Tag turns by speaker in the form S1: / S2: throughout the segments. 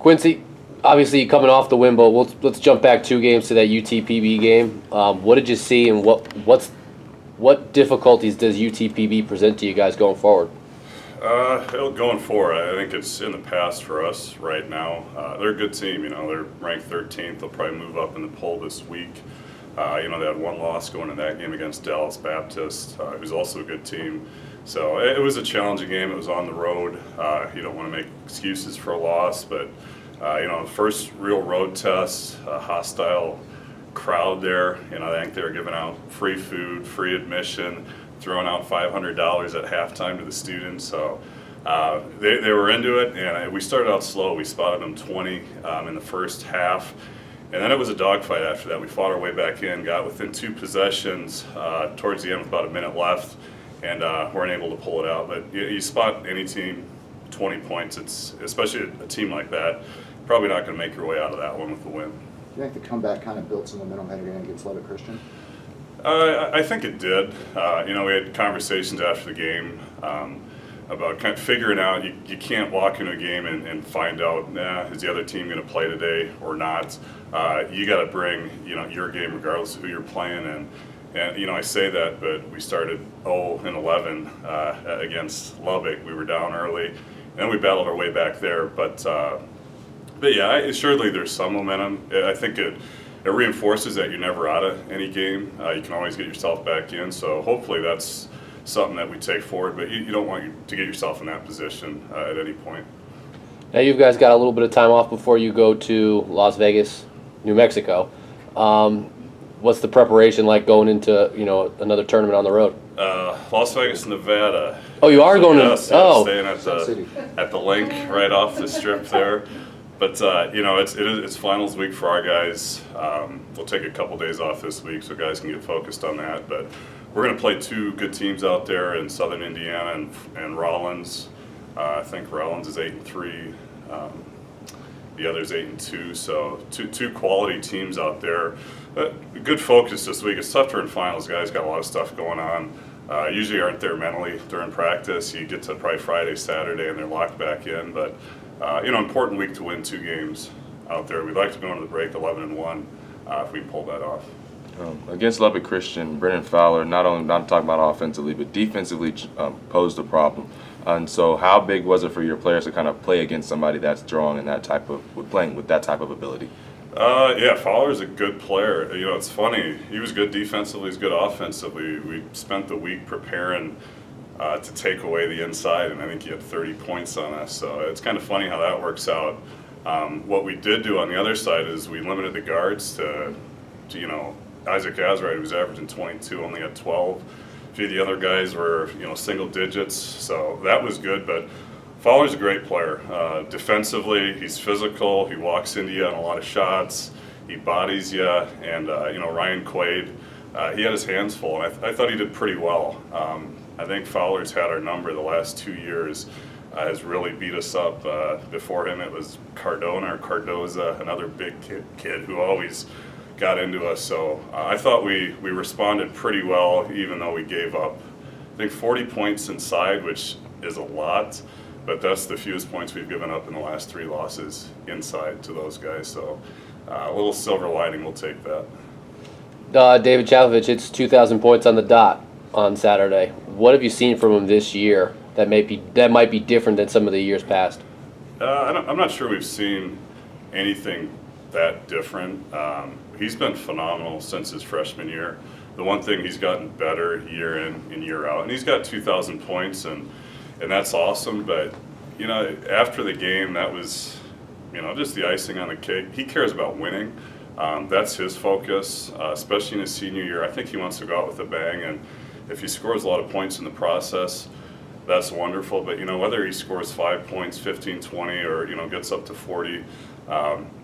S1: Quincy, obviously coming off the win, but let's jump back 2 games to that UTPB game. What did you see, and what difficulties does UTPB present to you guys going forward?
S2: Going forward, I think it's in the past for us right now. They're a good team. They're ranked 13th. They'll probably move up in the poll this week. They had 1 loss going in that game against Dallas Baptist, who's also a good team. So it was a challenging game. It was on the road. You don't want to make excuses for a loss, but first real road test, a hostile crowd there. I think they were giving out free food, free admission, throwing out $500 at halftime to the students. So they were into it, and we started out slow. We spotted them 20 in the first half. And then it was a dogfight after that. We fought our way back in, got within 2 possessions towards the end with about a minute left, and weren't able to pull it out. But you spot any team 20 points, it's especially a team like that, probably not going to make your way out of that one with the win.
S3: Do you think the comeback kind of built some momentum heading in against Lubbock Christian?
S2: I think it did. We had conversations after the game about kind of figuring out you can't walk into a game and find out, is the other team going to play today or not. You got to bring your game regardless of who you're playing. And I say that, but we started 0-11 against Lubbock. We were down early, and then we battled our way back there. But yeah, assuredly there's some momentum. I think it reinforces that you're never out of any game. You can always get yourself back in. So hopefully that's something that we take forward. But you don't want to get yourself in that position at any point.
S1: Now you guys got a little bit of time off before you go to Las Vegas, New Mexico. What's the preparation like going into another tournament on the road?
S2: Las Vegas, Nevada.
S1: Oh, you are going
S2: yes,
S1: to? Oh,
S2: staying at the link right off the strip there. But it's finals week for our guys. We'll take a couple days off this week so guys can get focused on that. But we're going to play 2 good teams out there in Southern Indiana and Rollins. I think Rollins is 8-3. The other's 8-2. So two quality teams out there. Good focus this week. It's tough during finals. Guys got a lot of stuff going on. Usually aren't there mentally during practice. You get to probably Friday, Saturday, and they're locked back in. But important week to win 2 games out there. We'd like to go into the break 11-1 if we pull that off.
S4: Against Lubbock Christian, Brennan Fowler, not talking about offensively, but defensively posed a problem. And so how big was it for your players to kind of play against somebody that's strong and playing with that type of ability?
S2: Yeah, Fowler's a good player. It's funny. He was good defensively, he's good offensively. We spent the week preparing to take away the inside, and I think he had 30 points on us. So it's kind of funny how that works out. What we did do on the other side is we limited the guards to Isaac Azright, who was averaging 22, only had 12. A few of the other guys were single digits, so that was good. But Fowler's a great player. Defensively, he's physical. He walks into you on a lot of shots. He bodies you, and Ryan Quaid, he had his hands full, and I thought he did pretty well. I think Fowler's had our number the last 2 years. Has really beat us up. Before him, it was Cardona or Cardoza, another big kid who always got into us. So I thought we responded pretty well, even though we gave up, I think, 40 points inside, which is a lot. But that's the fewest points we've given up in the last 3 losses inside to those guys. So a little silver lining, we'll take that.
S1: David Chavez, it's 2,000 points on the dot on Saturday. What have you seen from him this year that might be different than some of the years past?
S2: I'm not sure we've seen anything that different. He's been phenomenal since his freshman year. The one thing, he's gotten better year in and year out, and he's got 2,000 points, and that's awesome. But after the game, that was just the icing on the cake. He cares about winning. That's his focus, especially in his senior year. I think he wants to go out with a bang, and if he scores a lot of points in the process, that's wonderful. But whether he scores 5 points, 15, 20, or gets up to 40,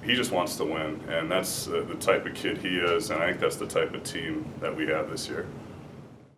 S2: he just wants to win, and that's the type of kid he is, and I think that's the type of team that we have this year.